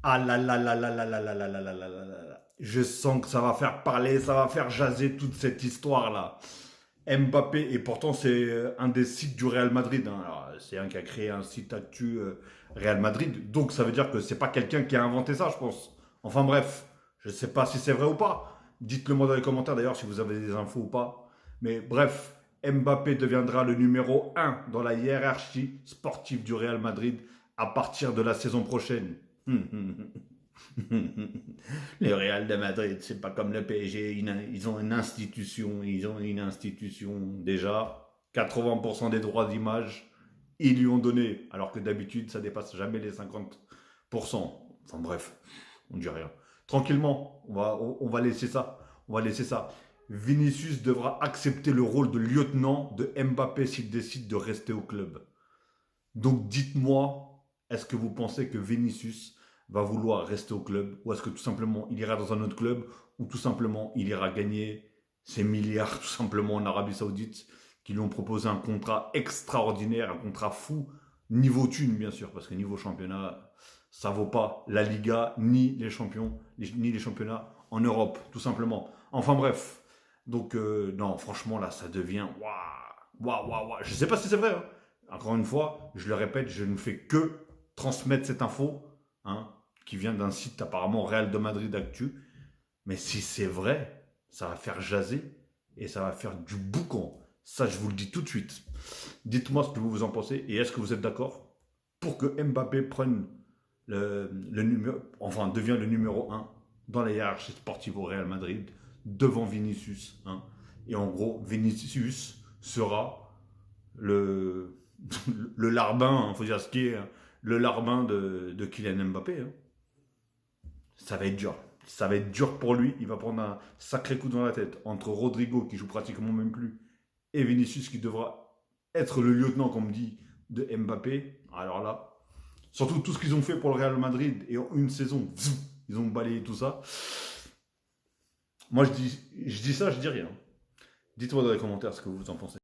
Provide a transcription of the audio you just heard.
Ah là là là là là là là là là là là là là là. Je sens que ça va faire parler, ça va faire jaser toute cette histoire-là. Mbappé, et pourtant c'est un des sites du Real Madrid, hein. Alors, c'est un qui a créé un site actu Real Madrid, donc ça veut dire que c'est pas quelqu'un qui a inventé ça, je pense. Enfin bref, je sais pas si c'est vrai ou pas. Dites-le moi dans les commentaires d'ailleurs si vous avez des infos ou pas. Mais bref, Mbappé deviendra le numéro un dans la hiérarchie sportive du Real Madrid à partir de la saison prochaine. Le Real de Madrid, c'est pas comme le PSG, ils ont une institution, déjà. 80% des droits d'image, ils lui ont donné, alors que d'habitude, ça dépasse jamais les 50%. Enfin bref, on dit rien. Tranquillement, on va laisser ça. On va laisser ça. Vinicius devra accepter le rôle de lieutenant de Mbappé s'il décide de rester au club. Donc dites-moi, est-ce que vous pensez que Vinicius va vouloir rester au club ou est-ce que tout simplement il ira dans un autre club ou tout simplement il ira gagner ses milliards tout simplement en Arabie Saoudite qui lui ont proposé un contrat extraordinaire, un contrat fou, niveau thune bien sûr, parce que niveau championnat, ça vaut pas la Liga ni les champions, ni les championnats en Europe, tout simplement. Enfin bref, donc non, franchement là, ça devient waouh, waouh, waouh, waouh. Je sais pas si c'est vrai, hein. Encore une fois, je le répète, je ne fais que transmettre cette info, hein, qui vient d'un site apparemment Real de Madrid Actu. Mais si c'est vrai, ça va faire jaser et ça va faire du boucan. Ça, je vous le dis tout de suite. Dites-moi ce que vous en pensez et est-ce que vous êtes d'accord pour que Mbappé prenne le numéro, enfin devienne le numéro un dans la hiérarchie sportive au Real Madrid devant Vinicius, hein. Et en gros, Vinicius sera le, le larbin, il faut dire ce qui est, hein, le larbin de Kylian Mbappé, hein. Ça va être dur. Ça va être dur pour lui. Il va prendre un sacré coup dans la tête entre Rodrigo, qui joue pratiquement même plus, et Vinicius, qui devra être le lieutenant, comme dit, de Mbappé. Alors là, surtout tout ce qu'ils ont fait pour le Real Madrid, et en une saison, ils ont balayé tout ça. Moi, je dis ça, je dis rien. Dites-moi dans les commentaires ce que vous en pensez.